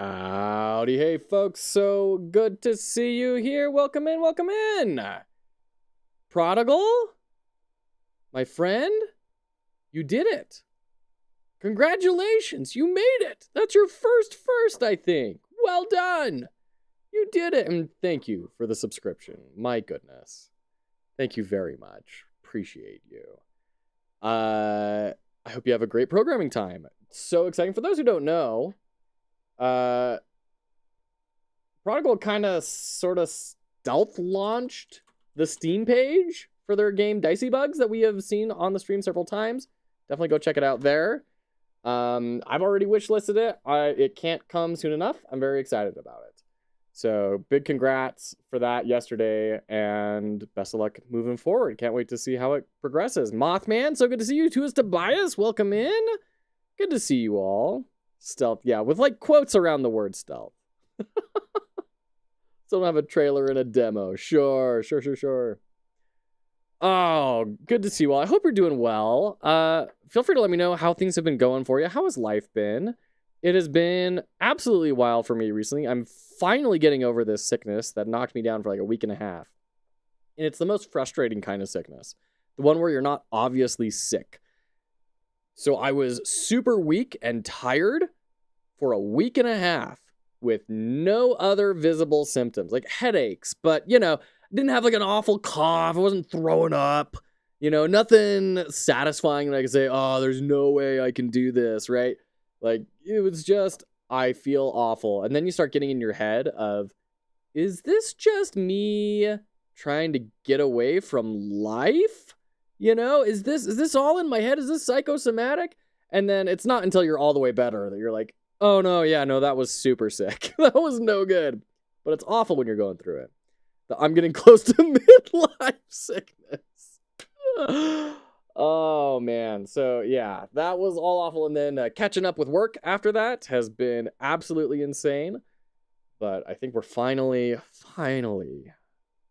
Howdy, hey folks, so good to see you here. Welcome in, welcome in. Prodigal, my friend, you did it. Congratulations, you made it. That's your first, I think. Well done. You did it, and thank you for the subscription. My goodness. Thank you very much. Appreciate you. I hope you have a great programming time. So exciting. For those who don't know, Prodigal kind of sort of stealth launched the Steam page for their game Dicey Bugs that we have seen on the stream several times. Definitely go check it out there. I've already wishlisted it. It can't come soon enough. I'm very excited about it. So big congrats for that yesterday, and best of luck moving forward. Can't wait to see how it progresses. Mothman, so good to see you. Too is Tobias, welcome in. Good to see you all. Stealth, yeah, with like quotes around the word stealth. Still don't have a trailer and a demo. Sure. Oh, good to see you all. I hope you're doing well. Feel free to let me know how things have been going for you. How has life been? It has been absolutely wild for me recently. I'm finally getting over this sickness that knocked me down for like a week and a half. And it's the most frustrating kind of sickness. The one where you're not obviously sick. So I was super weak and tired for a week and a half with no other visible symptoms, like headaches, but didn't have like an awful cough. I wasn't throwing up, nothing satisfying that I could say, oh, there's no way I can do this, right? Like, it was just, I feel awful. And then you start getting in your head of, is this just me trying to get away from life? Is this all in my head? Is this psychosomatic? And then it's not until you're all the way better that you're like, oh no, that was super sick. That was no good. But it's awful when you're going through it. I'm getting close to midlife sickness. Oh man. So yeah, that was all awful. And then catching up with work after that has been absolutely insane. But I think we're finally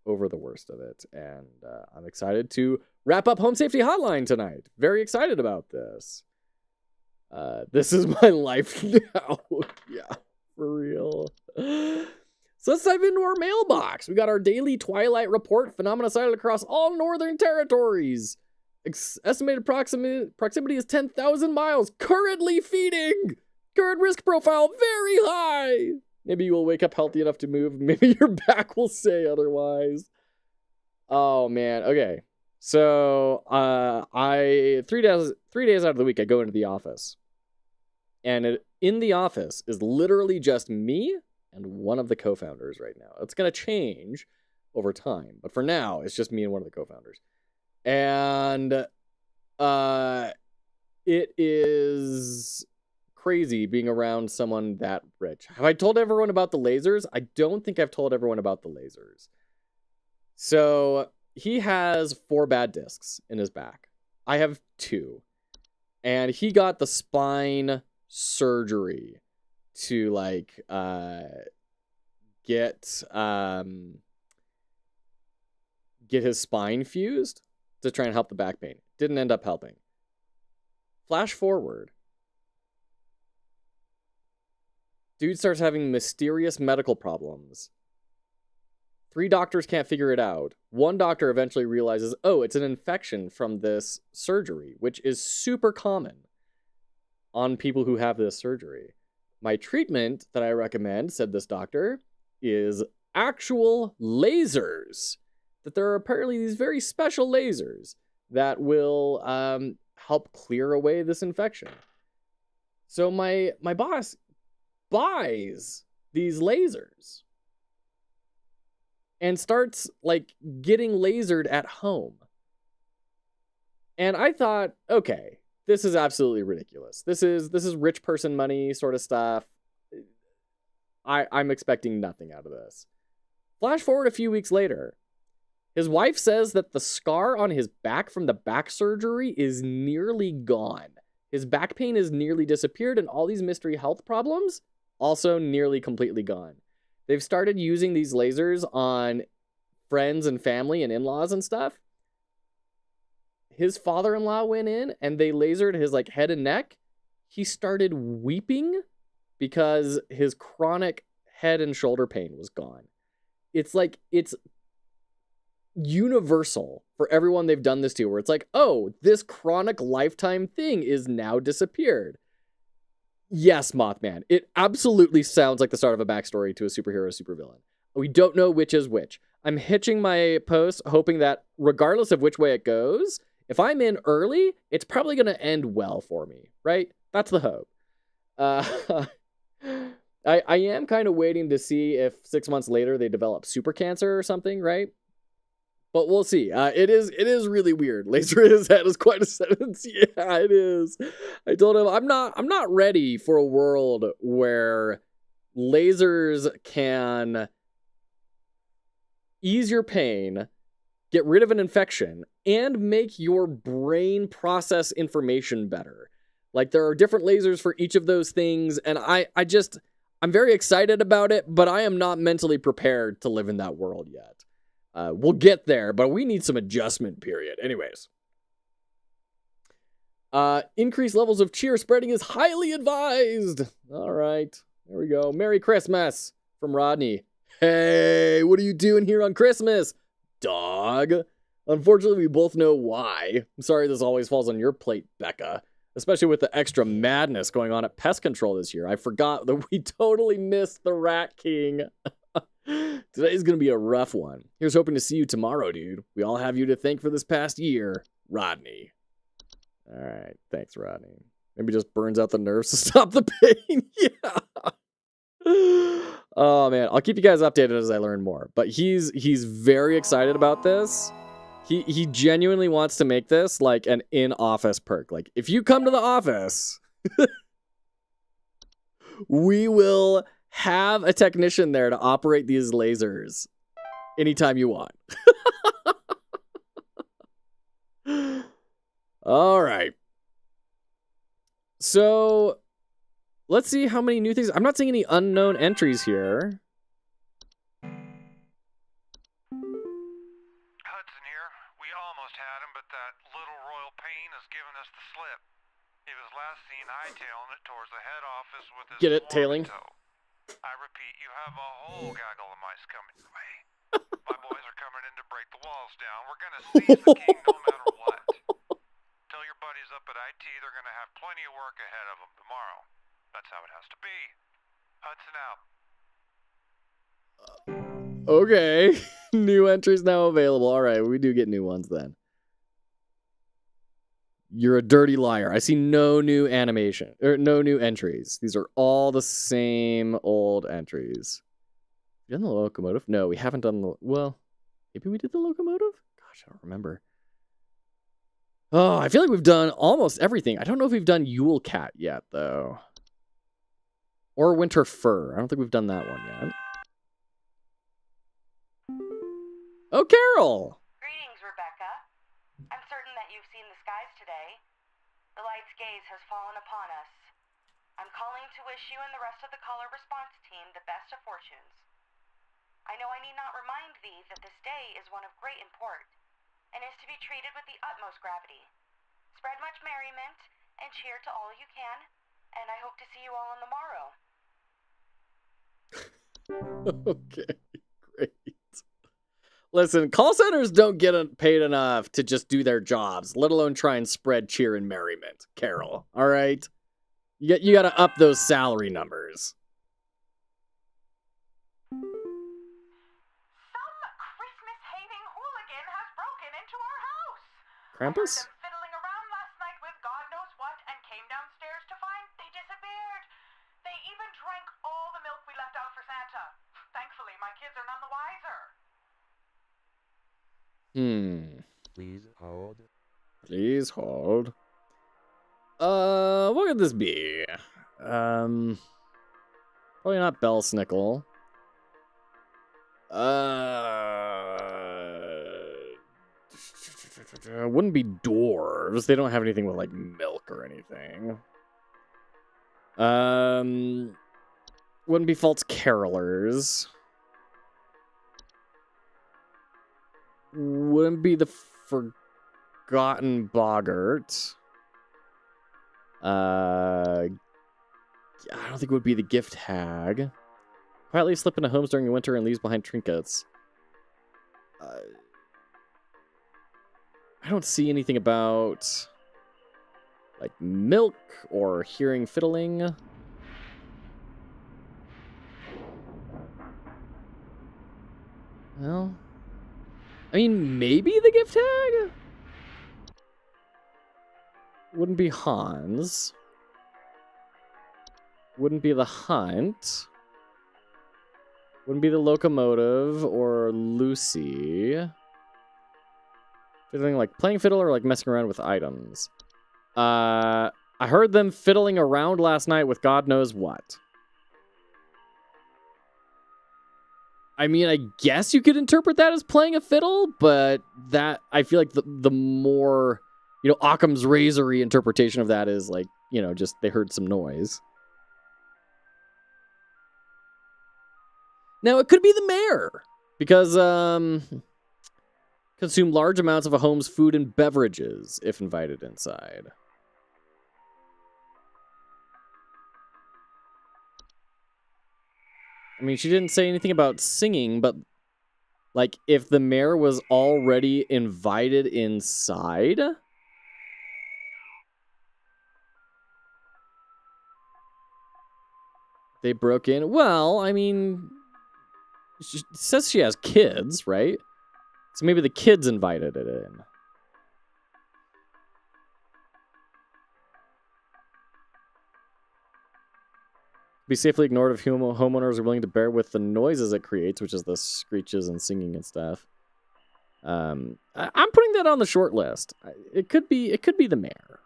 over the worst of it. And I'm excited to wrap up Home Safety Hotline tonight. Very excited about this. This is my life now. Yeah, for real. So let's dive into our mailbox. We got our daily Twilight report. Phenomena sighted across all northern territories. Estimated proximity is 10,000 miles. Currently feeding. Current risk profile very high. Maybe you will wake up healthy enough to move. Maybe your back will say otherwise. Oh man. Okay. So I 3 days out of the week I go into the office. And in the office is literally just me and one of the co-founders right now. It's going to change over time, but for now, it's just me and one of the co-founders. And it is crazy being around someone that rich. Have I told everyone about the lasers? I don't think I've told everyone about the lasers. So he has 4 bad discs in his back. I have 2. And he got the spine surgery to get his spine fused to try and help the back pain. Didn't end up helping. Flash forward. Dude starts having mysterious medical problems. 3 doctors can't figure it out. 1 doctor eventually realizes, oh, it's an infection from this surgery, which is super common on people who have this surgery. My treatment that I recommend, said this doctor, is actual lasers. That there are apparently these very special lasers that will help clear away this infection. So my boss buys these lasers and starts getting lasered at home. And I thought, okay, this is absolutely ridiculous. This is rich person money sort of stuff. I'm expecting nothing out of this. Flash forward a few weeks later. His wife says that the scar on his back from the back surgery is nearly gone. His back pain is nearly disappeared, and all these mystery health problems also nearly completely gone. They've started using these lasers on friends and family and in-laws and stuff. His father-in-law went in and they lasered his head and neck. He started weeping because his chronic head and shoulder pain was gone. It's like, it's universal for everyone they've done this to, where it's like, oh, this chronic lifetime thing is now disappeared. Yes, Mothman. It absolutely sounds like the start of a backstory to a superhero or supervillain. We don't know which is which. I'm hitching my post, hoping that regardless of which way it goes, if I'm in early, it's probably going to end well for me, right? That's the hope. I am kind of waiting to see if 6 months later they develop super cancer or something, right? But we'll see. It is really weird. Laser in his head is quite a sentence. Yeah, it is. I told him I'm not ready for a world where lasers can ease your pain, get rid of an infection, and make your brain process information better. Like, there are different lasers for each of those things, and I'm very excited about it, but I am not mentally prepared to live in that world yet. We'll get there, but we need some adjustment period. Anyways. Increased levels of cheer spreading is highly advised. All right. There we go. Merry Christmas from Rodney. Hey, what are you doing here on Christmas, dog? Unfortunately, we both know why. I'm sorry this always falls on your plate, Becca. Especially with the extra madness going on at Pest Control this year. I forgot that we totally missed the Rat King. Today's gonna be a rough one. Here's hoping to see you tomorrow, dude. We all have you to thank for this past year, Rodney. All right, thanks, Rodney. Maybe just burns out the nerves to stop the pain. Yeah. Oh man, I'll keep you guys updated as I learn more. But he's very excited about this. He genuinely wants to make this like an in-office perk. Like, if you come to the office, we will have a technician there to operate these lasers anytime you want. All right. So let's see how many new things. I'm not seeing any unknown entries here. Hudson here. We almost had him, but that little royal pain has given us the slip. He was last seen hightailing it towards the head office with his Get it, tailing? toe. I repeat, you have a whole gaggle of mice coming your way. My boys are coming in to break the walls down. We're gonna seize the king no matter what. Tell your buddies up at IT they're gonna have plenty of work ahead of them tomorrow. That's how it has to be. Hudson out. Okay. New entries now available. All right, we do get new ones then. You're a dirty liar. I see no new animation, or no new entries. These are all the same old entries. You done the locomotive? No, we haven't done the, well, maybe we did the locomotive? Gosh, I don't remember. Oh, I feel like we've done almost everything. I don't know if we've done Yule Cat yet, though. Or Winter Fur. I don't think we've done that one yet. Oh, Carol! Greetings, Rebecca. I'm certain that you've seen the skies today. The light's gaze has fallen upon us. I'm calling to wish you and the rest of the caller response team the best of fortunes. I know I need not remind thee that this day is one of great import, and is to be treated with the utmost gravity. Spread much merriment, and cheer to all you can, and I hope to see you all on the morrow. Okay, great. Listen, call centers don't get paid enough to just do their jobs, let alone try and spread cheer and merriment, Carol. All right? You got to up those salary numbers. Some Christmas-hating hooligan has broken into our house. Krampus? I heard them fiddling around last night with God knows what and came downstairs to find they disappeared. They even drank all the milk we left out for Santa. Thankfully, my kids are none the wiser. Please hold. Please hold. What could this be? Probably not Bell Snickle. Wouldn't be dwarves. They don't have anything with like milk or anything. Wouldn't be false carolers. Wouldn't be the Forgotten Boggart. I don't think it would be the gift hag. Quietly slip into homes during the winter and leaves behind trinkets. I don't see anything about like milk or hearing fiddling. Well, I mean, maybe the gift tag? Wouldn't be Hans. Wouldn't be the hunt. Wouldn't be the locomotive or Lucy. Fiddling, like playing fiddle or like messing around with items. I heard them fiddling around last night with God knows what. I mean, I guess you could interpret that as playing a fiddle, but that, I feel like the more, you know, Occam's razory interpretation of that is like, you know, just they heard some noise. Now, it could be the mayor, because, consume large amounts of a home's food and beverages if invited inside. I mean, she didn't say anything about singing, but, like, if the mayor was already invited inside, they broke in. Well, I mean, she says she has kids, right? So maybe the kids invited it in. Be safely ignored if homeowners are willing to bear with the noises it creates, which is the screeches and singing and stuff. I'm putting that on the short list. It could be the mayor.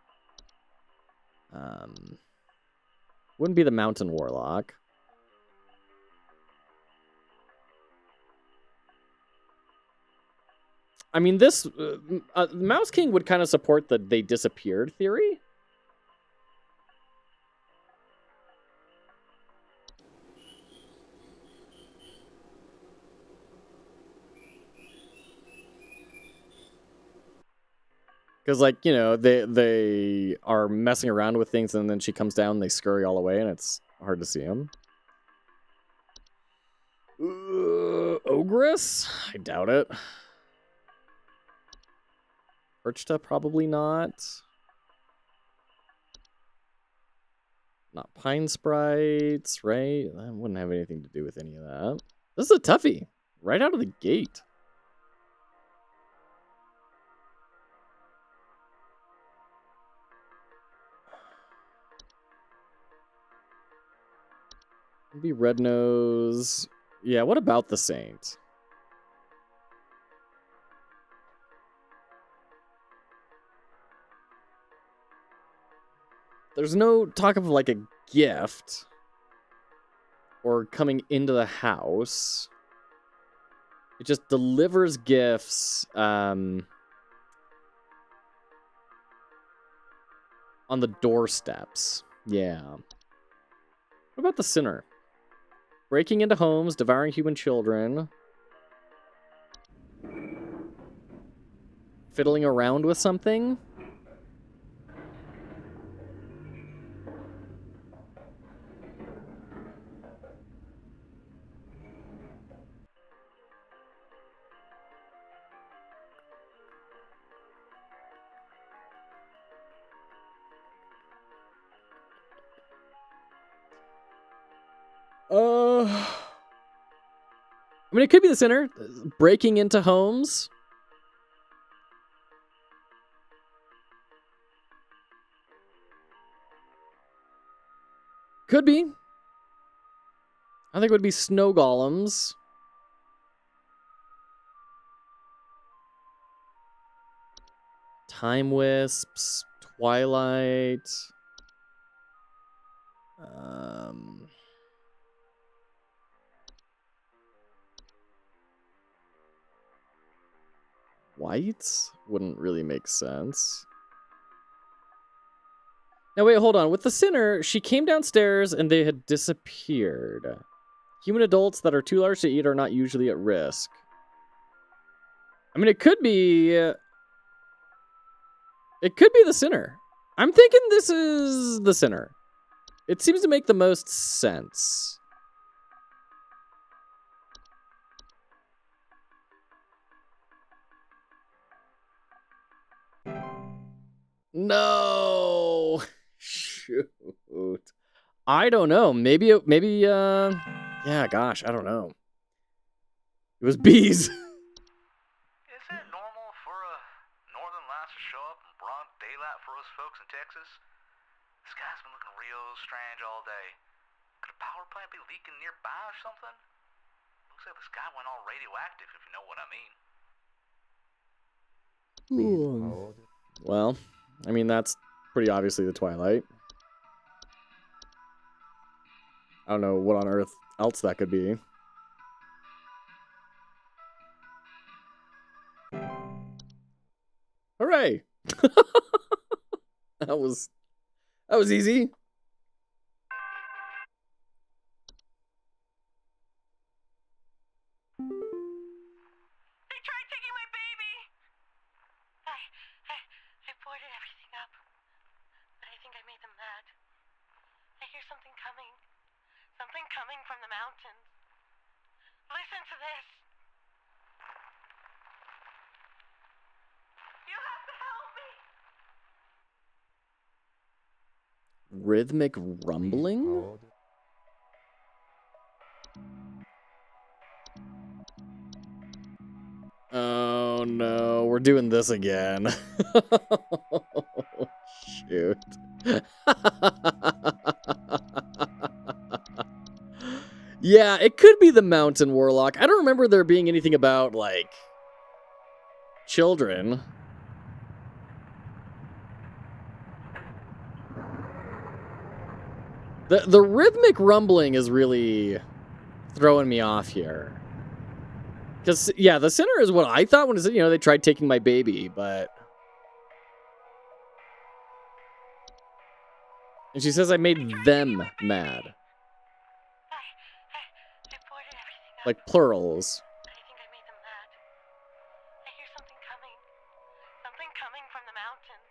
Wouldn't be the mountain warlock. I mean, this Mouse King would kind of support the they disappeared theory. Because, like, you know, they are messing around with things, and then she comes down, and they scurry all away, and it's hard to see them. Ogress? I doubt it. Perchta, probably not. Not Pine Sprites, right? That wouldn't have anything to do with any of that. This is a toughie. Right out of the gate. Maybe Red Nose. Yeah, what about the Saint? There's no talk of like a gift or coming into the house. It just delivers gifts on the doorsteps. Yeah. What about the Sinner? Breaking into homes, devouring human children. Fiddling around with something? I mean, it could be the Sinner. Breaking into homes. Could be. I think it would be snow golems. Time wisps. Twilight. White wouldn't really make sense. Now wait, hold on. With the Sinner, she came downstairs and they had disappeared. Human adults that are too large to eat are not usually at risk. I mean, it could be the Sinner. I'm thinking this is the Sinner. It seems to make the most sense. No. Shoot. I don't know. Maybe, yeah, gosh, I don't know. It was bees. Is it normal for a northern lights to show up in broad daylight for us folks in Texas? The sky's been looking real strange all day. Could a power plant be leaking nearby or something? Looks like the sky went all radioactive, if you know what I mean. Well, I mean, that's pretty obviously the Twilight. I don't know what on earth else that could be. Hooray! That was easy. They tried taking my baby. I boarded everything up, but I think I made them mad. I hear something coming. Something coming from the mountains. Listen to this. You have to help me. Rhythmic rumbling? Oh no, we're doing this again. Shoot. Yeah, it could be the Mountain Warlock. I don't remember there being anything about, like, children. The rhythmic rumbling is really throwing me off here. Because, yeah, the center is what I thought when it said, they tried taking my baby, but... And she says I made them mad. I boarded everything up, Like plurals. but I think I made them mad. I hear something coming. Something coming from the mountains.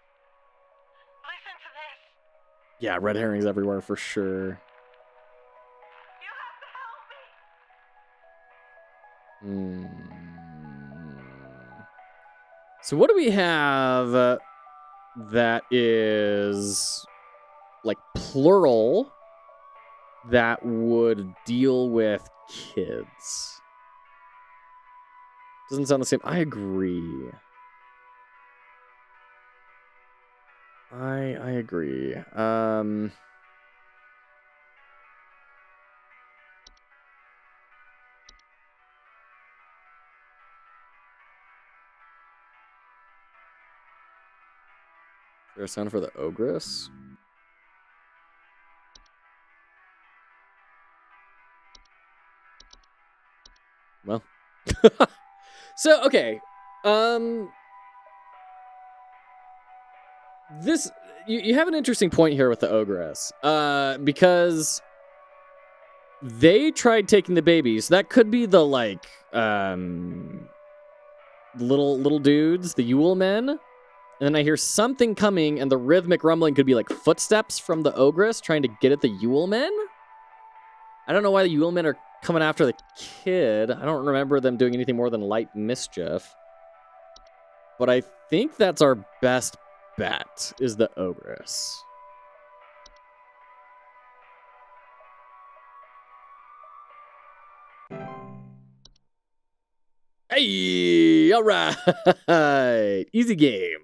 Listen to this. Yeah, red herrings everywhere for sure. You have to help me. So what do we have that is like plural that would deal with kids? Doesn't sound the same. I agree. I agree. Is there a sound for the ogress? Well. So, okay. This you have an interesting point here with the ogress. Because they tried taking the babies. That could be the like little dudes, the Yule men. And then I hear something coming, and the rhythmic rumbling could be like footsteps from the ogress trying to get at the Yule men. I don't know why the Yule men are coming after the kid. I don't remember them doing anything more than light mischief. But I think that's our best bet, is the ogress. Hey, all right. Easy game.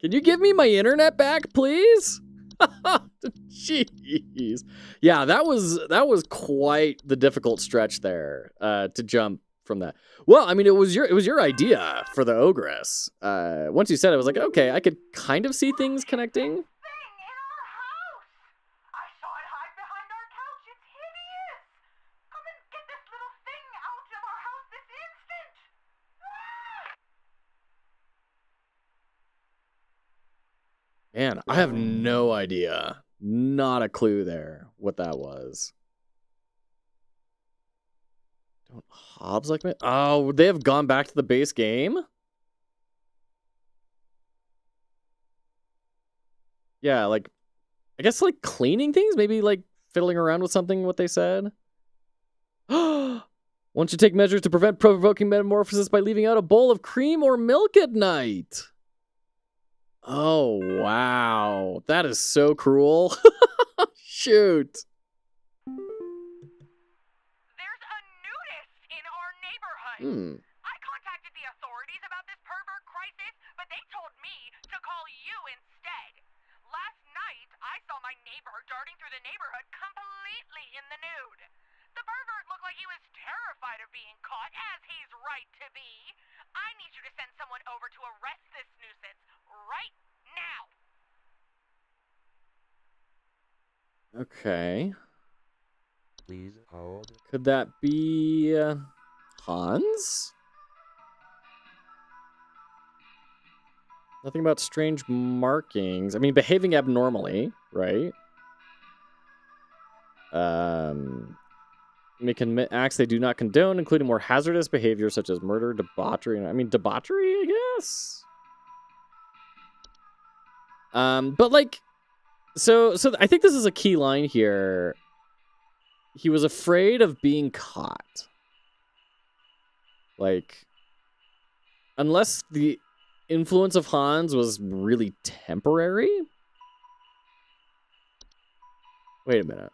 Can you give me my internet back, please? Jeez. Yeah, that was quite the difficult stretch there to jump from that. Well, I mean, it was your idea for the ogress. Once you said it, I was like, okay, I could kind of see things connecting. Thing in our house. I saw it hide behind our couch. It's hideous. Come and get this little thing out of our house this instant. Man, I have no idea. Not a clue there what that was. Don't Hobbs like me? Oh, they have gone back to the base game? Yeah, like I guess like cleaning things, maybe like fiddling around with something, what they said. Once you take measures to prevent provoking metamorphosis by leaving out a bowl of cream or milk at night. Oh, wow. That is so cruel. Shoot. There's a nudist in our neighborhood. I contacted the authorities about this pervert crisis, but they told me to call you instead. Last night, I saw my neighbor darting through the neighborhood completely in the nude. The pervert looked like he was terrified of being caught, as he's right to be. I need you to send someone over to arrest this nuisance right now. Okay. Please hold. Could that be Hans? Nothing about strange markings. I mean, behaving abnormally, right? May commit acts they do not condone, including more hazardous behavior such as murder, debauchery. I mean, debauchery, I guess. But like, so I think this is a key line here. He was afraid of being caught. Like, unless the influence of Hans was really temporary. Wait a minute.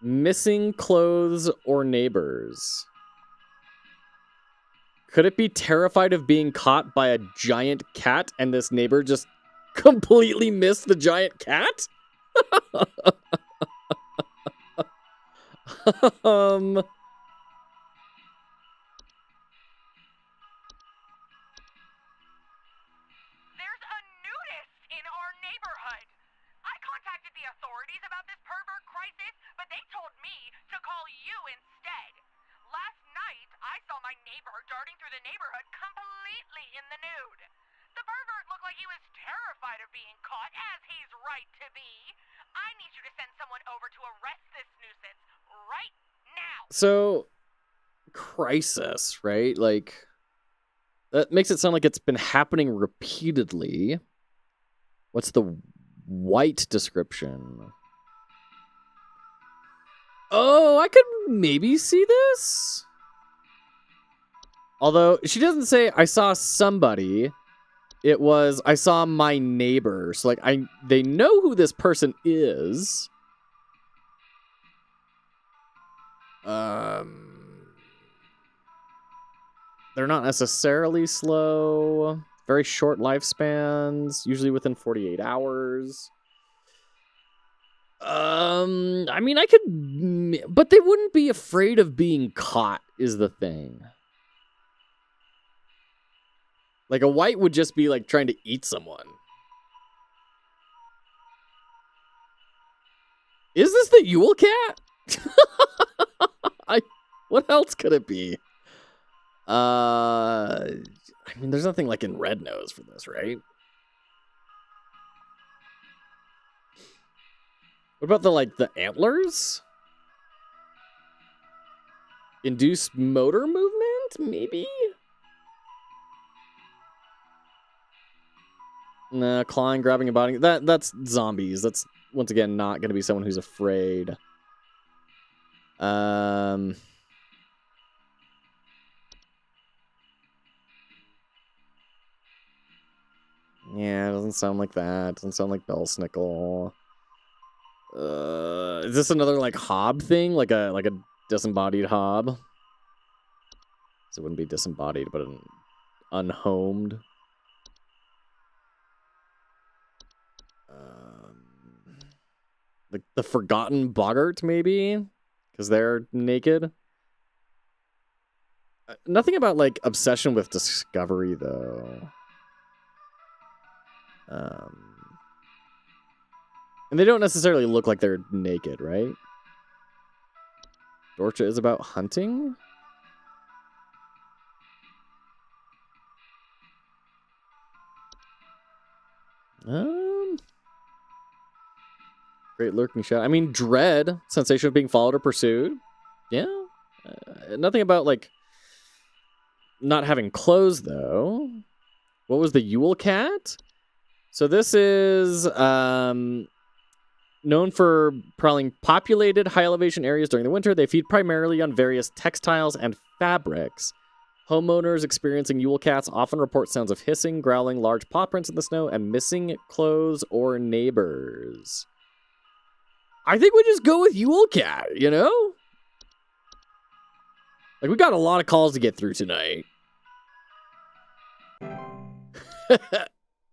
Missing clothes or neighbors. Could it be terrified of being caught by a giant cat and this neighbor just completely missed the giant cat? There's a nudist in our neighborhood. I contacted the authorities about this pervert crisis, but they told me to call you instead. Last night, I saw my neighbor darting through the neighborhood completely in the nude. The pervert looked like he was terrified of being caught, as he's right to be. I need you to send someone over to arrest this nuisance right now. So, crisis, right? Like, that makes it sound like it's been happening repeatedly. What's the white description? Oh, I could maybe see this. Although, she doesn't say, I saw somebody. It was, I saw my neighbor. So, like, they know who this person is. They're not necessarily slow. Very short lifespans, usually within 48 hours. I mean, I could, but they wouldn't be afraid of being caught, is the thing. Like, a white would just be, like, trying to eat someone. Is this the Yule Cat? What else could it be? I mean, there's nothing, like, in Red Nose for this, right? What about the antlers? Induce motor movement, maybe? Nah, clawing, grabbing, and biting. That's zombies. That's, once again, not going to be someone who's afraid. Yeah, it doesn't sound like that. Doesn't sound like Bellsnickle. Is this another, like, hob thing? Like a disembodied hob? So it wouldn't be disembodied, but an unhomed. The forgotten boggart, maybe? Because they're naked? Nothing about, like, obsession with discovery, though. And they don't necessarily look like they're naked, right? Dorcha is about hunting? Great lurking shot. I mean, dread. Sensation of being followed or pursued. Yeah. Nothing about, like, not having clothes, though. What was the Yule Cat? So this is known for prowling populated high-elevation areas during the winter. They feed primarily on various textiles and fabrics. Homeowners experiencing Yule Cats often report sounds of hissing, growling, large paw prints in the snow, and missing clothes or neighbors. I think we just go with Yule Cat, you know? Like, we got a lot of calls to get through tonight.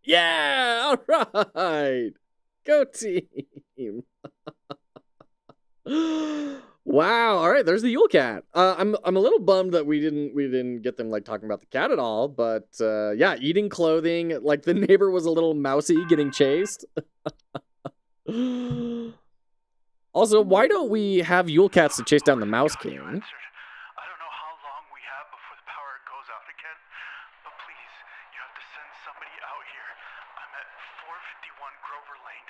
Yeah, all right. Go team. Wow, all right, there's the Yule Cat. I'm a little bummed that we didn't get them like talking about the cat at all, but yeah, eating clothing, like the neighbor was a little mousy getting chased. Also, why don't we have Yule Cats to chase down the Mouse King? I don't know how long we have before the power goes out again, but please, you have to send somebody out here. I'm at 451 Grover Lane.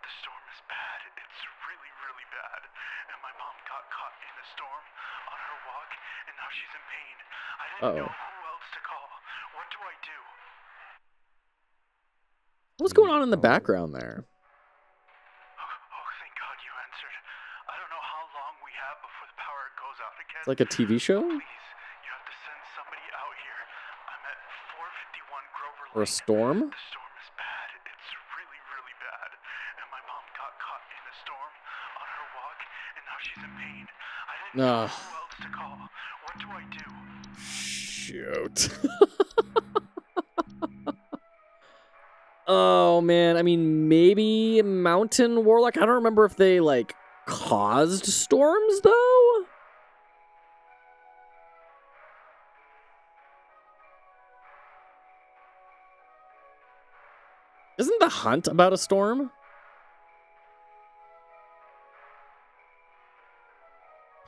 The storm is bad. It's really, really bad. And my mom got caught in a storm on her walk, and now she's in pain. I didn't know who else to call. What do I do? What's going on in the background there? Oh, thank God you answered. I don't know how long we have before the power goes out again. It's like a TV show? Please, you have to send somebody out here. I'm at 451 Grover Lane. Or a storm? The storm is bad. It's really, really bad. And my mom got caught in a storm on her walk, and now she's in pain. I didn't know who else to call. What do I do? Shoot. Oh, man. I mean, maybe Mountain Warlock. I don't remember if they, like, caused storms, though. Isn't The Hunt about a storm?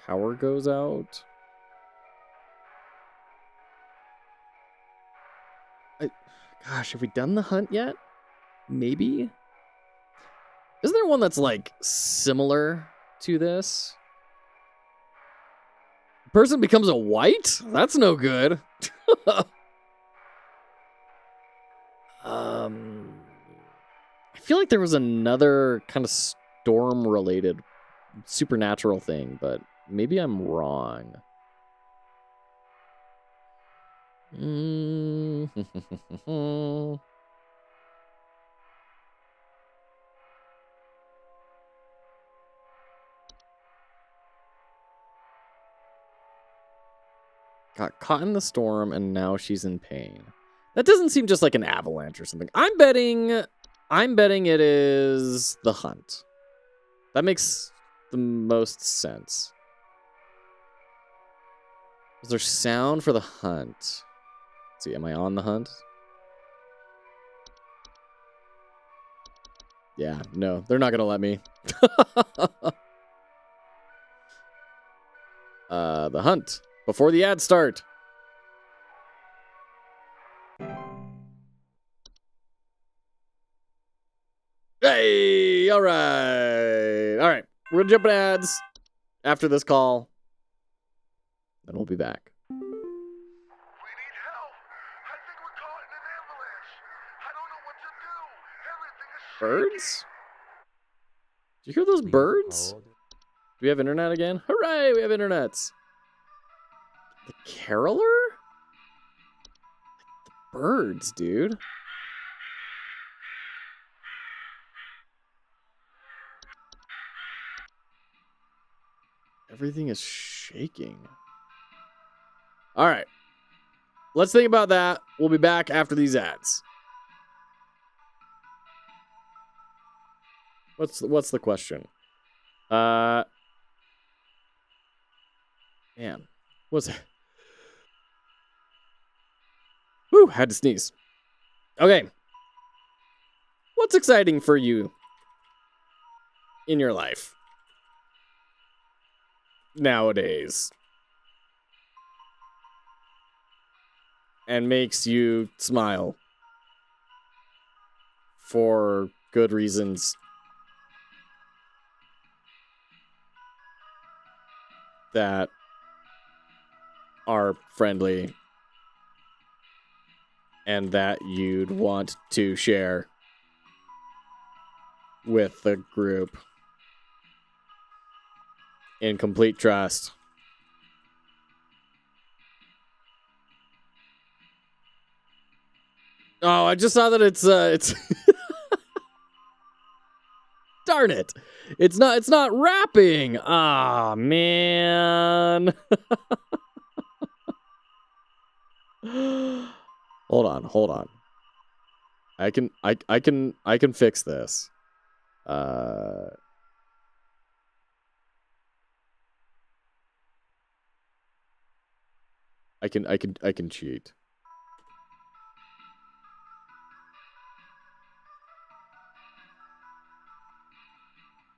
Power goes out. Gosh, have we done The Hunt yet? Maybe? Isn't there one that's, like, similar to this? Person becomes a white? That's no good. I feel like there was another kind of storm-related supernatural thing, but maybe I'm wrong. Got caught in the storm and now she's in pain. That doesn't seem just like an avalanche or something. I'm betting it is The Hunt. That makes the most sense. Is there sound for The Hunt? Let's see, am I on The Hunt? Yeah, no, they're not gonna let me. The Hunt. Before the ads start. Hey, all right. All right, we're gonna jump in ads after this call. Then we'll be back. We need help. I think we're caught in an avalanche. I don't know what to do. Everything is Birds? Did you hear those birds? Do we have internet again? Hooray, we have internets. The caroler? Like the birds, dude. Everything is shaking. All right. Let's think about that. We'll be back after these ads. What's the question? Man, what's that? Whew, had to sneeze. Okay. What's exciting for you in your life nowadays? And makes you smile for good reasons. that are friendly and that you'd want to share with the group in complete trust. Oh, I just saw that it's darn it. It's not wrapping. Ah, man. Hold on. I can fix this. I can cheat.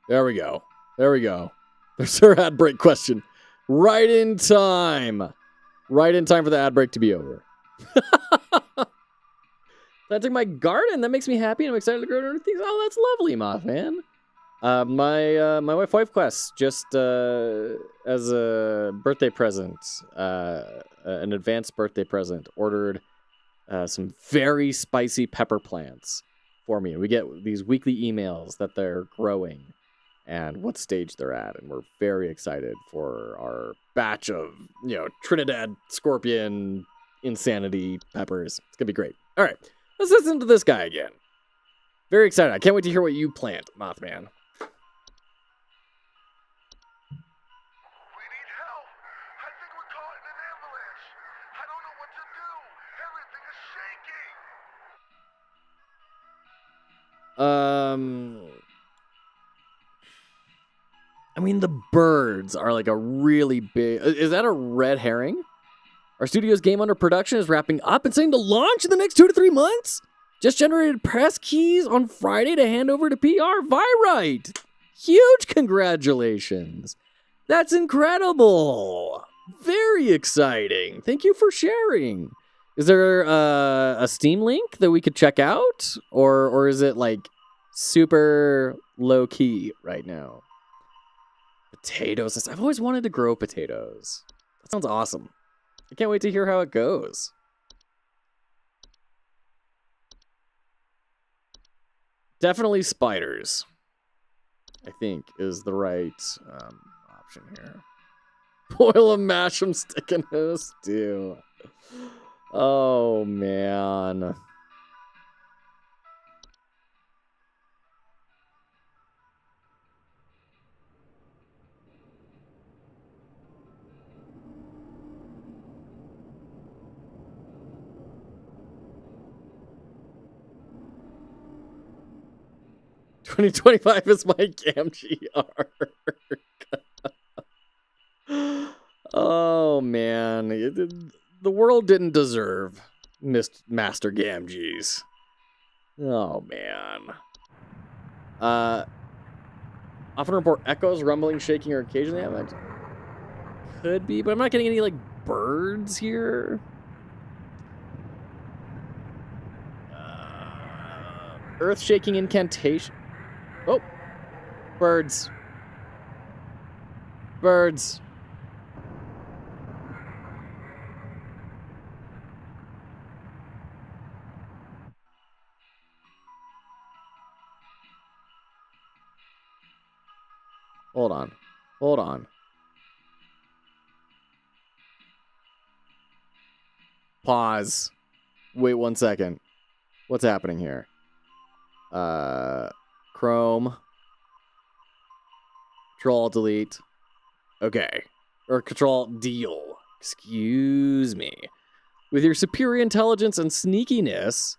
There we go. There's our ad break question. Right in time. Right in time for the ad break to be over. Planting my garden. That makes me happy, and I'm excited to grow new things. Oh, that's lovely, Mothman. My wife Quest just as a birthday present, an advanced birthday present, ordered some very spicy pepper plants for me. And we get these weekly emails that they're growing and what stage they're at, and we're very excited for our batch of, Trinidad Scorpion insanity peppers. It's gonna be great. All right, let's listen to this guy again. Very excited. I can't wait to hear what you plant, Mothman. We need help. I think we're caught in an avalanche. I don't know what to do. Everything is shaking. I mean, the birds are like a really big... Is that a red herring? Our studio's game under production is wrapping up and saying to launch in the next 2 to 3 months? Just generated press keys on Friday to hand over to PR. Virite! Huge congratulations. That's incredible. Very exciting. Thank you for sharing. Is there a Steam link that we could check out? Or is it like super low key right now? Potatoes. I've always wanted to grow potatoes. That sounds awesome. I can't wait to hear how it goes. Definitely spiders, I think, is the right option here. Boil them, mash them, stick in a stew. Oh, man. $20.25 is my Gamgee arc. Oh, man. The world didn't deserve Master Gamgees. Oh, man. Often report echoes, rumbling, shaking, or occasionally have could be, but I'm not getting any, birds here. Earth-shaking incantation. Oh. Birds. Birds. Hold on. Pause. Wait 1 second. What's happening here? Chrome. Control-Delete. Okay. Or Control-Deal. Excuse me. With your superior intelligence and sneakiness,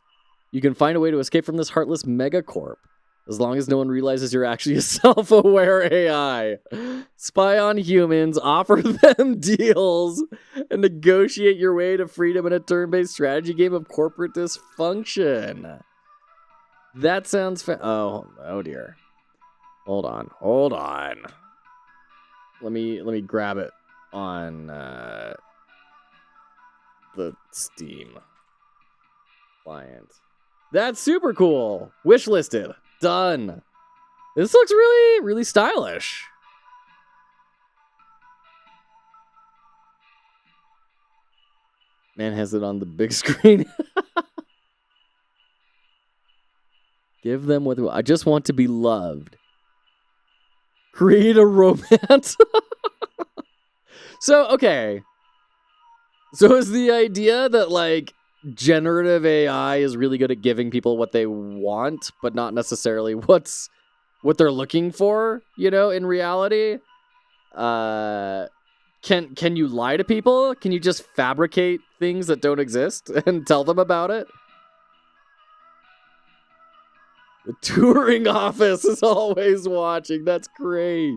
you can find a way to escape from this heartless megacorp. As long as no one realizes you're actually a self-aware AI. Spy on humans, offer them deals, and negotiate your way to freedom in a turn-based strategy game of corporate dysfunction. That sounds oh dear. Hold on. Let me grab it on the Steam client. That's super cool. Wishlisted. Done. This looks really, really stylish. Man has it on the big screen. Give them what I just want to be loved. Create a romance. So, okay. So is the idea that, like, generative AI is really good at giving people what they want, but not necessarily what they're looking for, you know, in reality? Can you lie to people? Can you just fabricate things that don't exist and tell them about it? The touring office is always watching. That's great.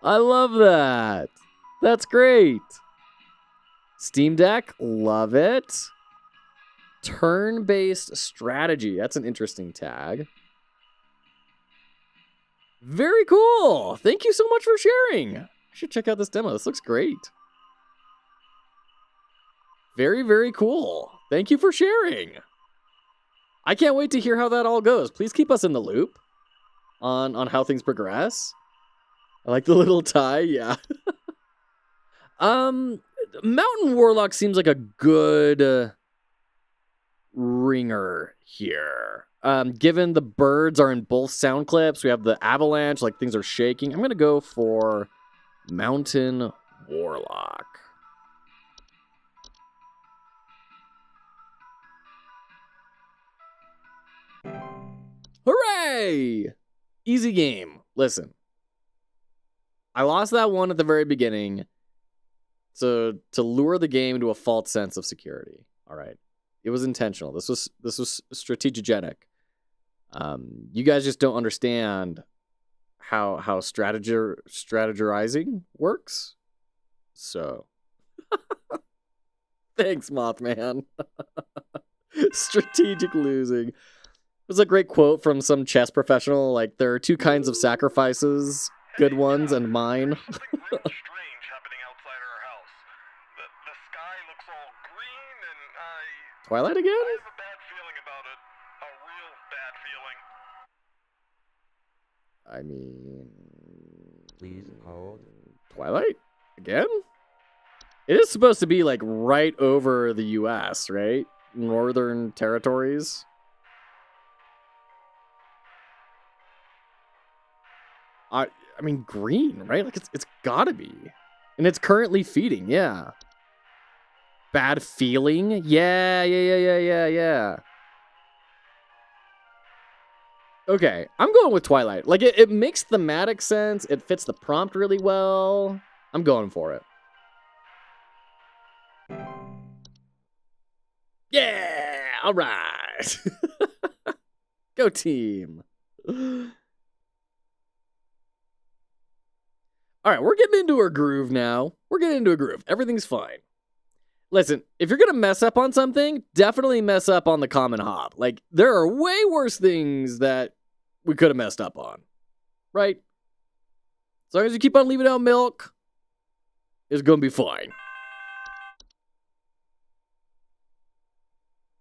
I love that. That's great. Steam Deck, love it. Turn-based strategy. That's an interesting tag. Very cool. Thank you so much for sharing. I should check out this demo. This looks great. Very, very cool. Thank you for sharing. I can't wait to hear how that all goes. Please keep us in the loop on how things progress. I like the little tie, yeah. Mountain Warlock seems like a good ringer here. Given the birds are in both sound clips, we have the avalanche, like things are shaking. I'm gonna go for Mountain Warlock. Hooray! Easy game. Listen. I lost that one at the very beginning to lure the game to a false sense of security. All right. It was intentional. This was strategigenic. You guys just don't understand how strategizing works. So thanks, Mothman. Strategic losing. It was a great quote from some chess professional, like, there are two kinds of sacrifices, good ones and mine. Something real strange happening outside our house. The sky looks all green, and Twilight again? I have a bad feeling about it. A real bad feeling. I mean... Please hold. Twilight? Again? It is supposed to be, like, right over the US, right? Northern territories. I mean, green, right? Like, it's gotta be. And it's currently feeding, yeah. Bad feeling? Yeah. Okay, I'm going with Twilight. Like, it makes thematic sense. It fits the prompt really well. I'm going for it. Yeah! All right. Go team. All right, we're getting into our groove now. Everything's fine. Listen, if you're going to mess up on something, definitely mess up on the common hob. Like, there are way worse things that we could have messed up on. Right? As long as you keep on leaving out milk, it's going to be fine.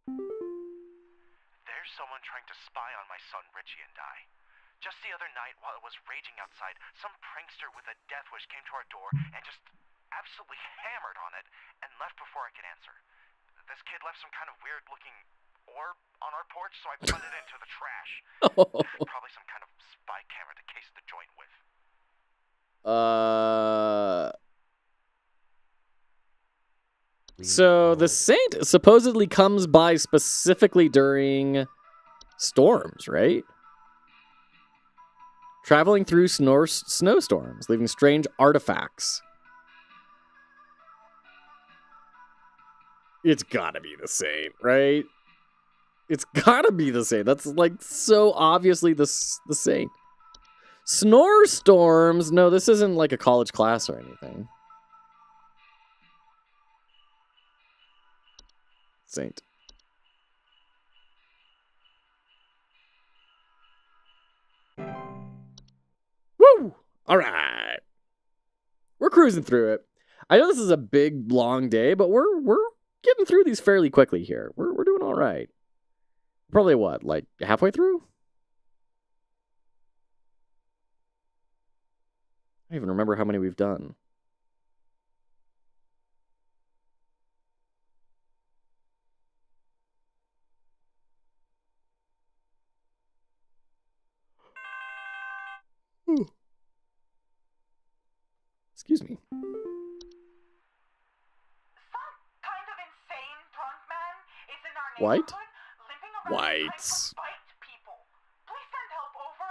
There's someone trying to spy on my son Richie and I. Just the other night, while it was raging outside, some prankster with a death wish came to our door and just absolutely hammered on it and left before I could answer. This kid left some kind of weird-looking orb on our porch, so I put it into the trash. Probably some kind of spy camera to case the joint with. So the saint supposedly comes by specifically during storms, right? Traveling through snowstorms, leaving strange artifacts. It's gotta be the saint, right? It's gotta be the saint. That's, like, so obviously the saint. Snore storms? No, this isn't like a college class or anything. Saint. Woo! All right. We're cruising through it. I know this is a big, long day, but we're getting through these fairly quickly here. We're doing all right. Probably what, like halfway through? I don't even remember how many we've done. Excuse me. Some kind of insane drunk man is in our White? neighborhood limping around Whites. trying to bite people. Please send help over.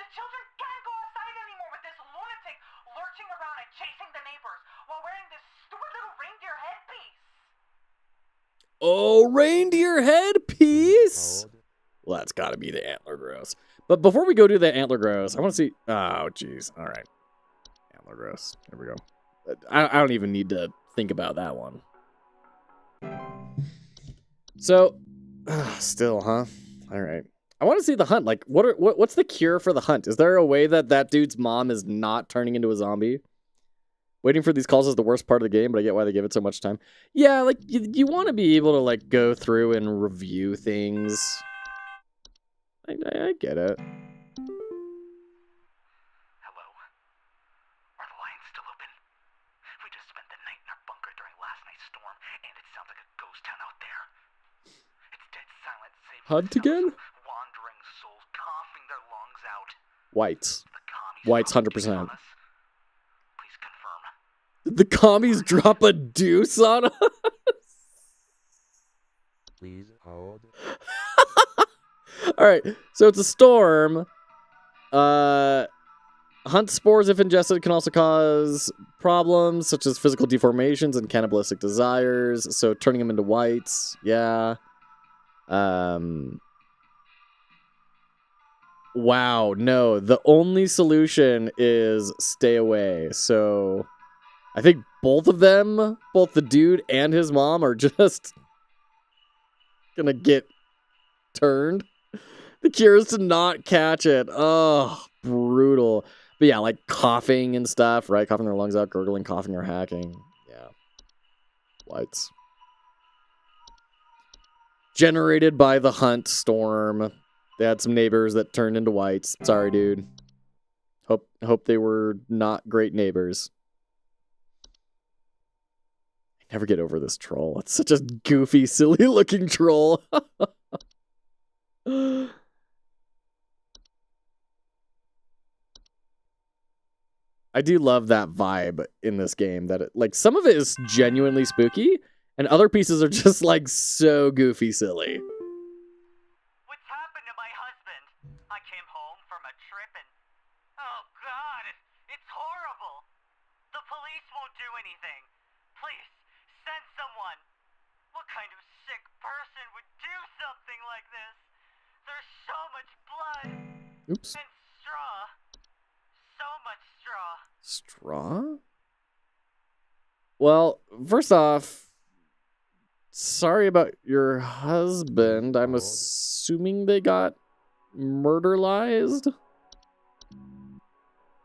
The children can't go outside anymore with this lunatic lurching around and chasing the neighbors while wearing this stupid little reindeer headpiece. Oh, reindeer headpiece. Well, that's got to be the antler gross. But before we go to the antler gross, I want to see. Oh, jeez. All right. Antler gross. Here we go. I don't even need to think about that one. So, still, huh? All right. I want to see the hunt. Like, what's the cure for the hunt? Is there a way that dude's mom is not turning into a zombie? Waiting for these calls is the worst part of the game, but I get why they give it so much time. Yeah, like, you want to be able to, like, go through and review things. I get it. Hello? Are the lines still open? We just spent the night in our bunker during last night's storm, and it sounds like a ghost town out there. It's dead silent, save for Hunt the sounds again? of wandering souls coughing their lungs out. Whites. The commies Whites, dropped a deuce 100%. on us. Please confirm. Did the commies drop a deuce on us? Please hold. All right, so it's a storm. Hunt spores, if ingested, can also cause problems such as physical deformations and cannibalistic desires. So turning them into whites, yeah. Wow, no. The only solution is stay away. So I think both of them, both the dude and his mom, are just gonna get turned. The cure is to not catch it. Oh, brutal. But yeah, like coughing and stuff, right? Coughing their lungs out, gurgling, coughing, or hacking. Yeah. Whites. Generated by the hunt storm. They had some neighbors that turned into whites. Sorry, dude. Hope they were not great neighbors. I never get over this troll. It's such a goofy, silly looking troll. I do love that vibe in this game. That like some of it is genuinely spooky, and other pieces are just like so goofy, silly. What's happened to my husband? I came home from a trip and... Oh, God, it's horrible. The police won't do anything. Please, send someone. What kind of sick person would do something like this? There's so much blood. Oops. And straw. So much straw. Straw? Well, first off, sorry about your husband. I'm assuming they got murderized.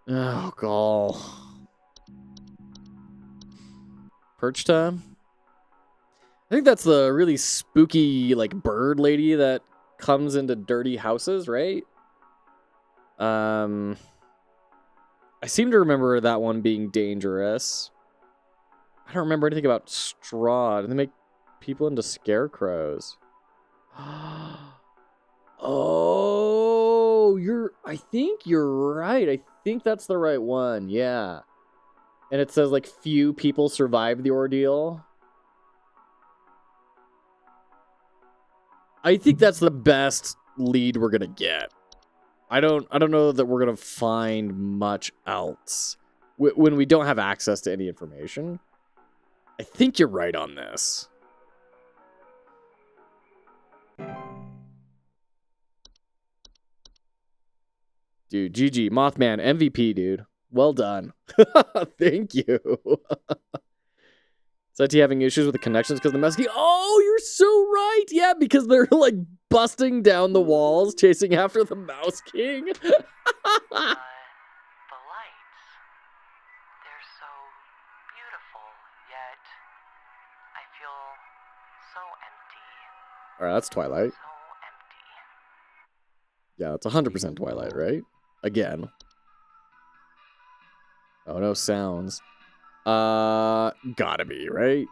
Oh, gall. Perch time? I think that's the really spooky, like, bird lady that comes into dirty houses, right? I seem to remember that one being dangerous. I don't remember anything about straw. Did they make people into scarecrows? Oh, I think you're right. I think that's the right one. Yeah. And it says like few people survive the ordeal. I think that's the best lead we're gonna get. I don't know that we're gonna find much else when we don't have access to any information. I think you're right on this. Dude, GG, Mothman, MVP, dude. Well done. Thank you. Is that having issues with the connections because of the Mouse King? Oh, you're so right. Yeah, because they're like busting down the walls, chasing after the Mouse King. The lights. They're so beautiful, yet I feel so empty. All right, that's Twilight. So empty. Yeah, it's 100% Twilight, right? Again. Oh, no sounds. Gotta be, right?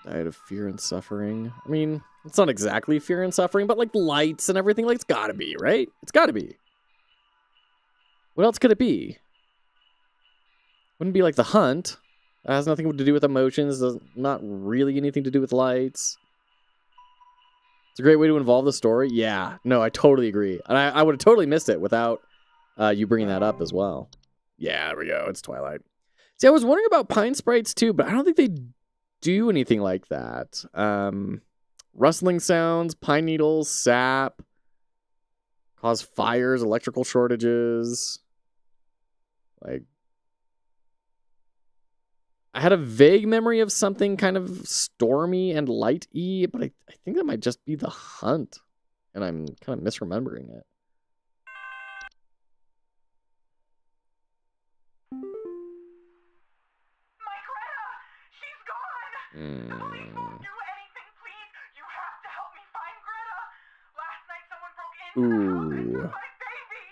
Died of fear and suffering. I mean, it's not exactly fear and suffering, but like lights and everything, like it's gotta be, right? It's gotta be. What else could it be? Wouldn't be like the hunt. That has nothing to do with emotions. Does not really anything to do with lights. It's a great way to involve the story. Yeah, no, I totally agree. And I would have totally missed it without you bringing that up as well. Yeah, there we go. It's Twilight. See, I was wondering about Pine Sprites too, but I don't think they do anything like that. Rustling sounds, pine needles, sap, cause fires, electrical shortages. Like, I had a vague memory of something kind of stormy and light-y, but I think that might just be the hunt, and I'm kind of misremembering it. My Greta! She's gone! Nobody won't do anything, please! You have to help me find Greta! Last night someone broke into the house and took my baby!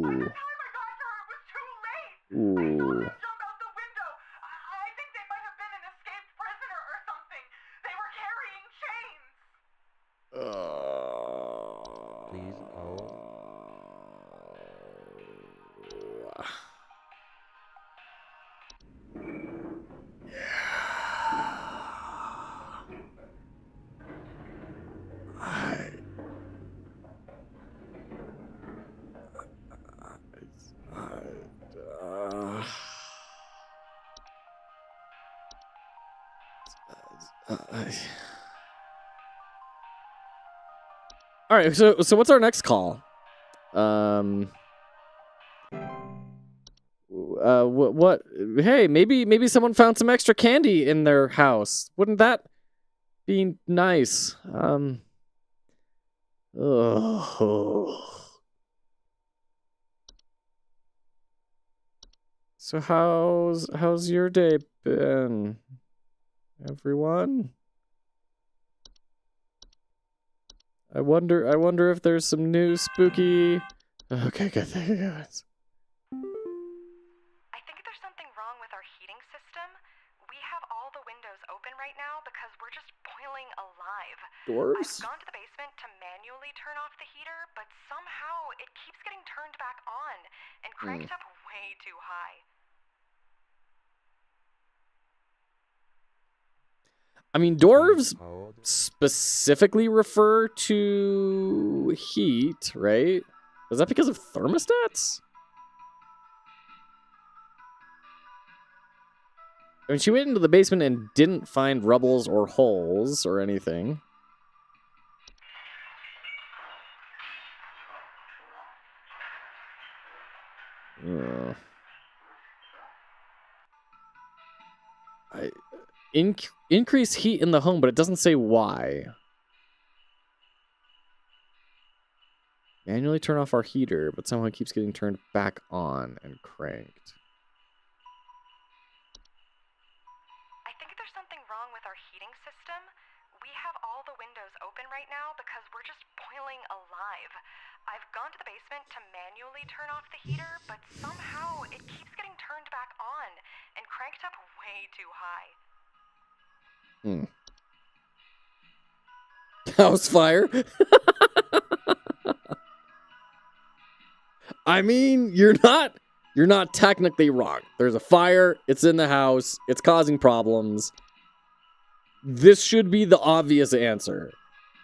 By the time I got to her, it was too late! I saw them jump out the window! I think they might have been an escaped prisoner or something! They were carrying chains! Please hold. All right, so what's our next call? What? Hey, maybe someone found some extra candy in their house. Wouldn't that be nice? So how's your day been, everyone? I wonder if there's some new spooky. Okay, good. Thank you guys. I think there's something wrong with our heating system. We have all the windows open right now because we're just boiling alive. Dwarves? I've gone to the basement to manually turn off the heater, but somehow it keeps getting turned back on and cranked up way too high. I mean, dwarves Hold. specifically refer to heat, right? Is that because of thermostats? I mean, she went into the basement and didn't find rubbles or holes or anything. Yeah. Increase heat in the home, but it doesn't say why. Manually turn off our heater, but somehow it keeps getting turned back on and cranked. I think there's something wrong with our heating system. We have all the windows open right now because we're just boiling alive. I've gone to the basement to manually turn off the heater, but somehow it keeps getting turned back on and cranked up way too high. House fire? I mean, you're not technically wrong. There's a fire, it's in the house, it's causing problems. This should be the obvious answer.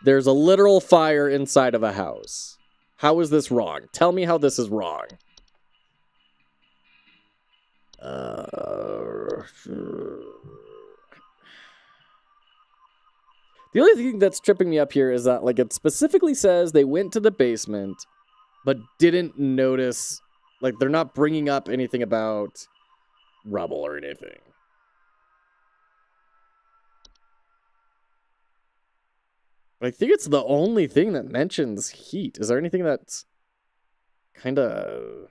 There's a literal fire inside of a house. How is this wrong? Tell me how this is wrong. The only thing that's tripping me up here is that, like, it specifically says they went to the basement, but didn't notice, like, they're not bringing up anything about rubble or anything. But I think it's the only thing that mentions heat. Is there anything that's kind of...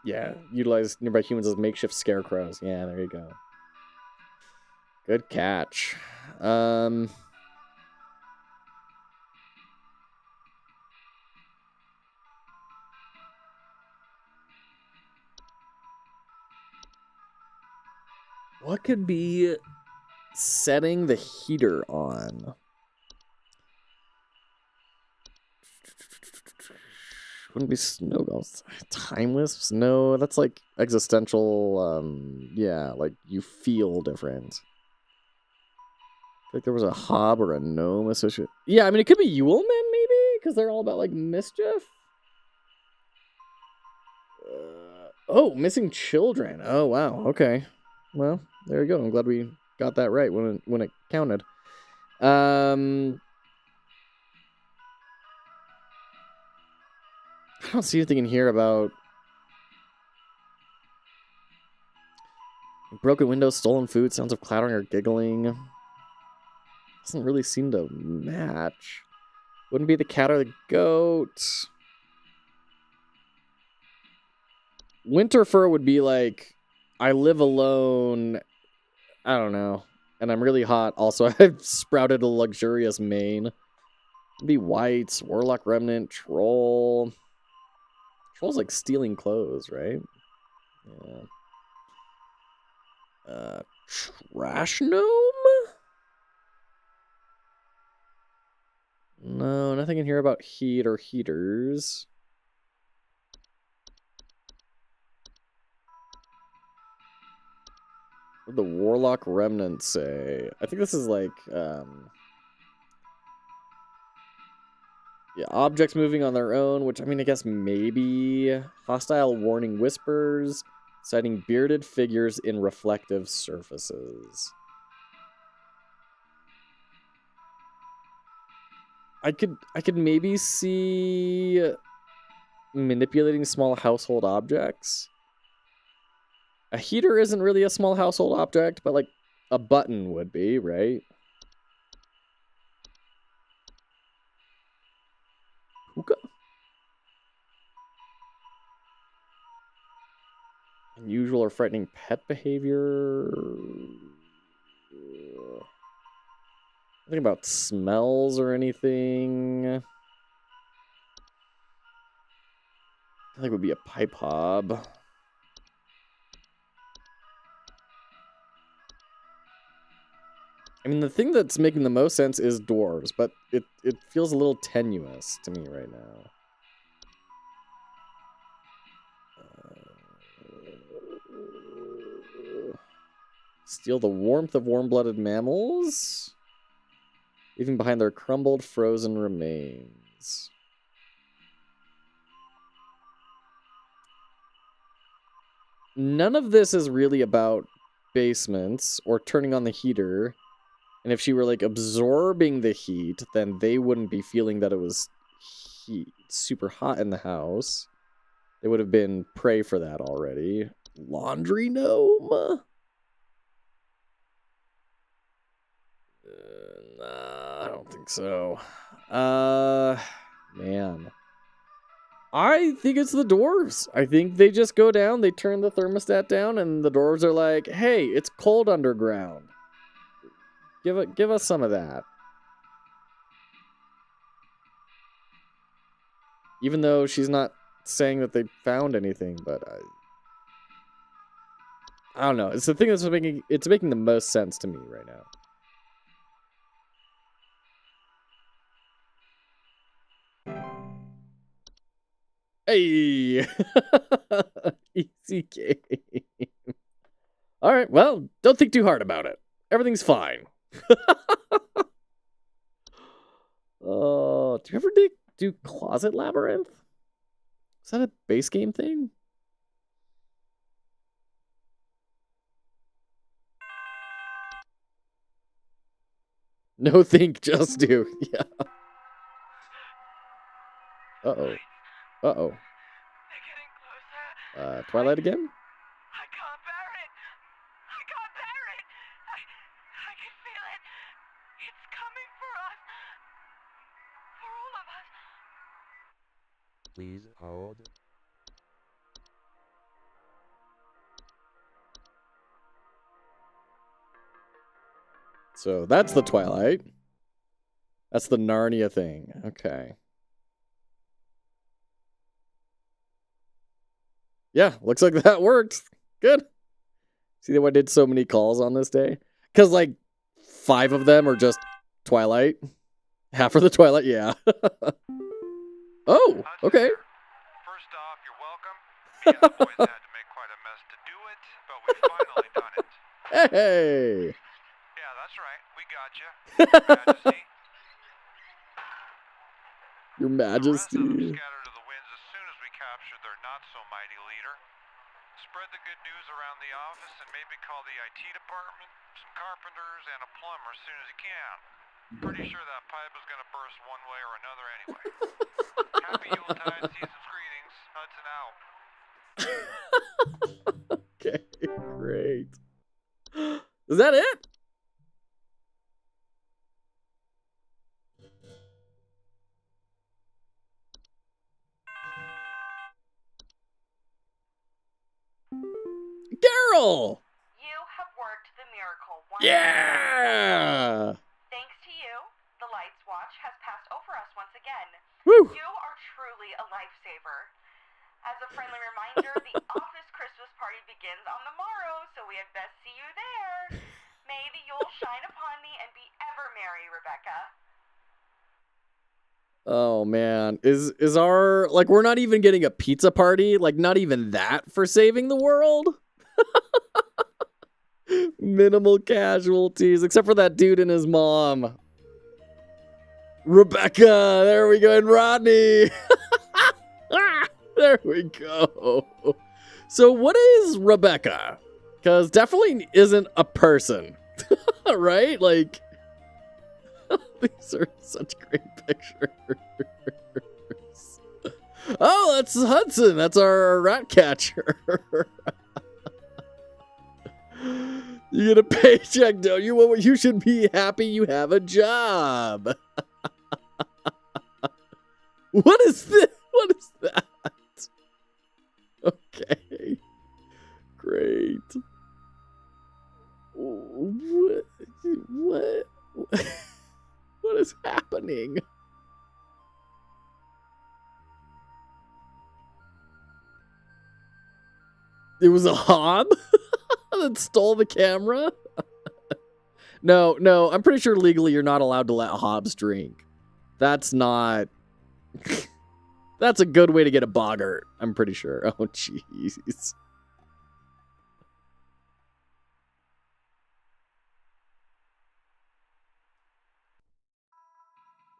Yeah, utilize nearby humans as makeshift scarecrows. Yeah, there you go. Good catch. What could be setting the heater on? Wouldn't be snow ghosts. Time wisps? No, that's like existential. Yeah, like you feel different. Like there was a hob or a gnome associated. Yeah, I mean it could be Yule men maybe because they're all about like mischief. Oh, missing children. Oh wow. Okay. Well, there you go. I'm glad we got that right when it counted. I don't see anything in here about broken windows, stolen food, sounds of clattering or giggling. Doesn't really seem to match. Wouldn't be the cat or the goat. Winter fur would be like, I live alone. I don't know. And I'm really hot. Also, I've sprouted a luxurious mane. It'd be whites, warlock remnant, troll. Troll's like stealing clothes, right? Yeah. Trash gnome? No, nothing in here about heat or heaters. What did the warlock remnant say? I think this is like, yeah, objects moving on their own, which I mean, I guess maybe hostile warning whispers, citing bearded figures in reflective surfaces. I could maybe see manipulating small household objects. A heater isn't really a small household object, but like a button would be, right? Hookah? Unusual or frightening pet behavior. Nothing about smells or anything. I think it would be a pipe hob. I mean, the thing that's making the most sense is dwarves, but it feels a little tenuous to me right now. Steal the warmth of warm-blooded mammals, leaving behind their crumbled, frozen remains. None of this is really about basements or turning on the heater. And if she were like absorbing the heat, then they wouldn't be feeling that it was super hot in the house. They would have been prey for that already. Laundry gnome? Nah, I don't think so. Man. I think it's the dwarves. I think they just go down, they turn the thermostat down, and the dwarves are like, hey, it's cold underground. Give us some of that. Even though she's not saying that they found anything, but I don't know. It's the thing that's making the most sense to me right now. Hey! Easy game. Alright, well, don't think too hard about it. Everything's fine. Do you ever do Closet Labyrinth? Is that a base game thing? No think, just do. Yeah. Uh-oh. Uh-oh. They're getting closer. Twilight again? I can't bear it. I can't bear it. I can feel it. It's coming for us. For all of us. Please hold. So that's the Twilight. That's the Narnia thing. Okay. Yeah, looks like that worked. Good. See why I did so many calls on this day? Because, like, 5 of them are just Twilight. Half of the Twilight, yeah. Oh, okay. First off, you're welcome. Me and the boys had to make quite a mess to do it, but we finally done it. Hey. Yeah, that's right. We got you. Majesty. Your The rest of them Majesty. scattered to the winds as soon as we captured their not-so-mighty leader. Spread the good news around the office and maybe call the IT department, some carpenters, and a plumber as soon as you can. Pretty sure that pipe is going to burst one way or another anyway. Happy Yuletide, season's greetings. Hudson out. Okay, great. Is that it? Daryl! You have worked the miracle once. Yeah! Thanks to you, the Lights Watch has passed over us once again. Woo! You are truly a lifesaver. As a friendly reminder, the office Christmas party begins on the morrow, so we had best see you there. May the Yule shine upon thee and be ever merry, Rebecca. Oh man, is our, like, we're not even getting a pizza party, like, not even that for saving the world? Minimal casualties, except for that dude and his mom. Rebecca, there we go, and Rodney. There we go. So what is Rebecca? Because definitely isn't a person, right? Like, these are such great pictures. Oh, that's Hudson. That's our rat catcher. You get a paycheck, don't you? Well, you should be happy you have a job. What is this? What is that? Okay. Great. What? What is happening? It was a hob that stole the camera? No, I'm pretty sure legally you're not allowed to let hobs drink. That's not... That's a good way to get a boggart, I'm pretty sure. Oh, jeez.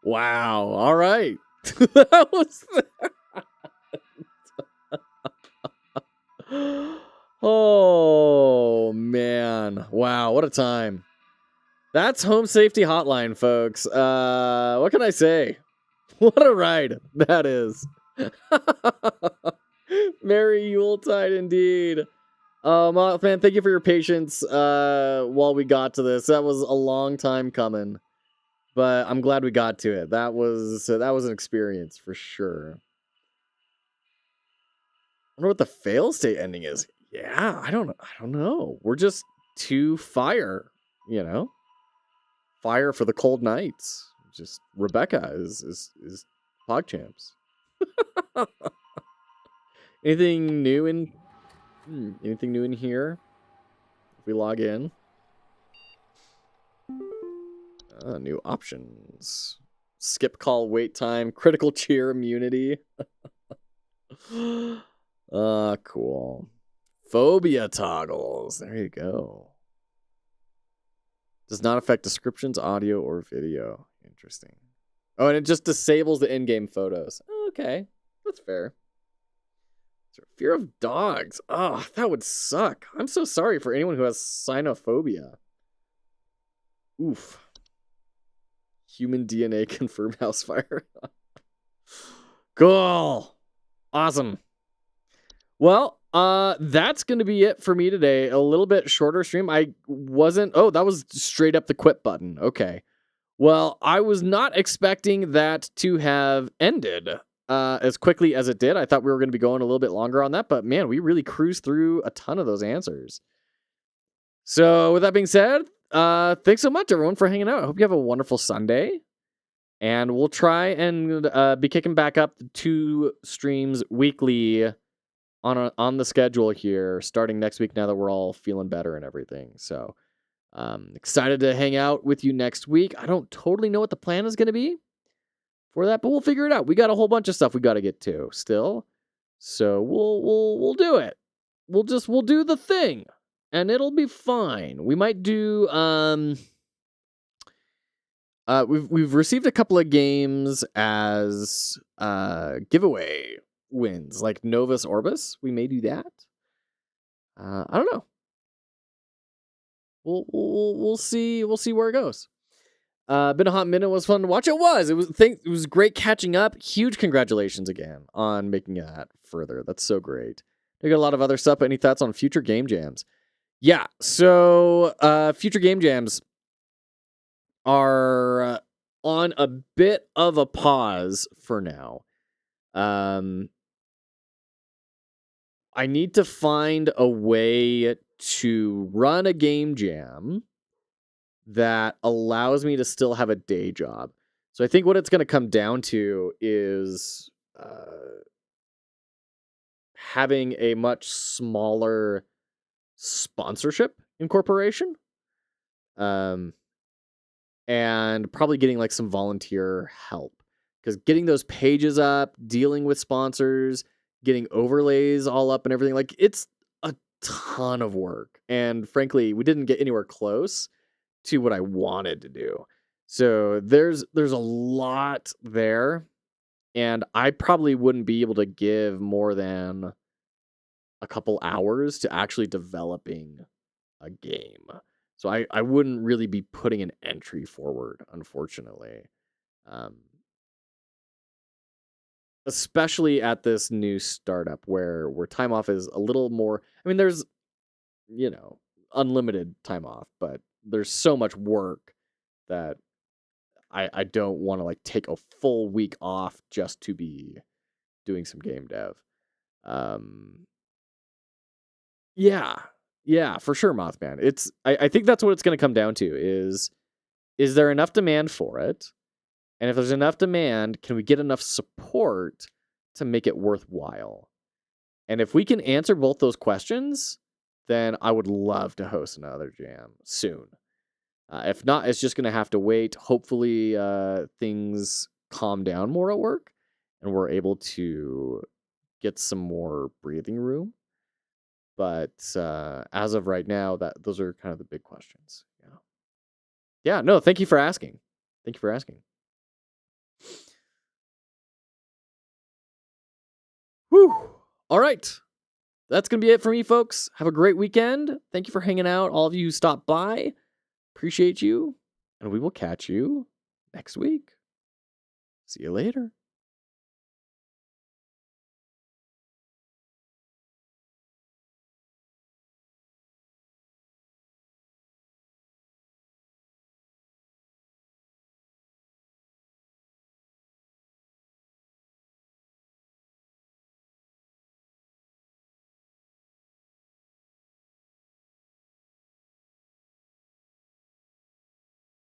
Wow, all right. That was that. Oh, man. Wow, what a time. That's Home Safety Hotline, folks. What can I say? What a ride that is. Merry Yuletide indeed. Man, thank you for your patience while we got to this. That was a long time coming, but I'm glad we got to it. That was an experience for sure. I wonder what the fail state ending is. Yeah, I don't know. We're just too fire, you know? Fire for the cold nights. Just Rebecca is PogChamps. Anything new in here? If we log in. New options. Skip call wait time, critical cheer immunity. Cool. Phobia toggles. There you go. Does not affect descriptions, audio, or video. Interesting. Oh, and it just disables the in-game photos. Okay, that's fair. Fear of dogs. Oh, that would suck. I'm so sorry for anyone who has cynophobia. Oof. Human DNA confirmed house fire. Cool. Awesome. Well, that's going to be it for me today. A little bit shorter stream. Oh, that was straight up the quit button. Okay. Well, I was not expecting that to have ended as quickly as it did. I thought we were going to be going a little bit longer on that, but man, we really cruised through a ton of those answers. So with that being said, thanks so much everyone for hanging out. I hope you have a wonderful Sunday, and we'll try and be kicking back up the 2 streams weekly on the schedule here starting next week now that we're all feeling better and everything. So excited to hang out with you next week. I don't totally know what the plan is going to be for that, but we'll figure it out. We got a whole bunch of stuff we got to get to still. So we'll do it. We'll do the thing and it'll be fine. We might do we've received a couple of games as giveaway wins, like Novus Orbis. We may do that. I don't know. We'll see where it goes. Been a hot minute. It was fun to watch. It was great catching up. Huge congratulations again on making that further. That's so great. We got a lot of other stuff. Any thoughts on future game jams? Yeah. So future game jams are on a bit of a pause for now. I need to find a way to run a game jam that allows me to still have a day job. So I think what it's going to come down to is having a much smaller sponsorship incorporation. And probably getting like some volunteer help, because getting those pages up, dealing with sponsors, getting overlays all up and everything, like it's a ton of work. And frankly, we didn't get anywhere close to what I wanted to do. So there's a lot there, and I probably wouldn't be able to give more than a couple hours to actually developing a game. So I wouldn't really be putting an entry forward, unfortunately. Especially at this new startup where time off is a little more... I mean, there's, unlimited time off, but there's so much work that I don't want to take a full week off just to be doing some game dev. Yeah, for sure, Mothman. I think that's what it's going to come down to is there enough demand for it? And if there's enough demand, can we get enough support to make it worthwhile? And if we can answer both those questions, then I would love to host another jam soon. If not, it's just going to have to wait. Hopefully, things calm down more at work and we're able to get some more breathing room. But as of right now, those are kind of the big questions. Yeah. No, thank you for asking. Whew. All right. That's going to be it for me, folks. Have a great weekend. Thank you for hanging out. All of you who stopped by. Appreciate you. And we will catch you next week. See you later.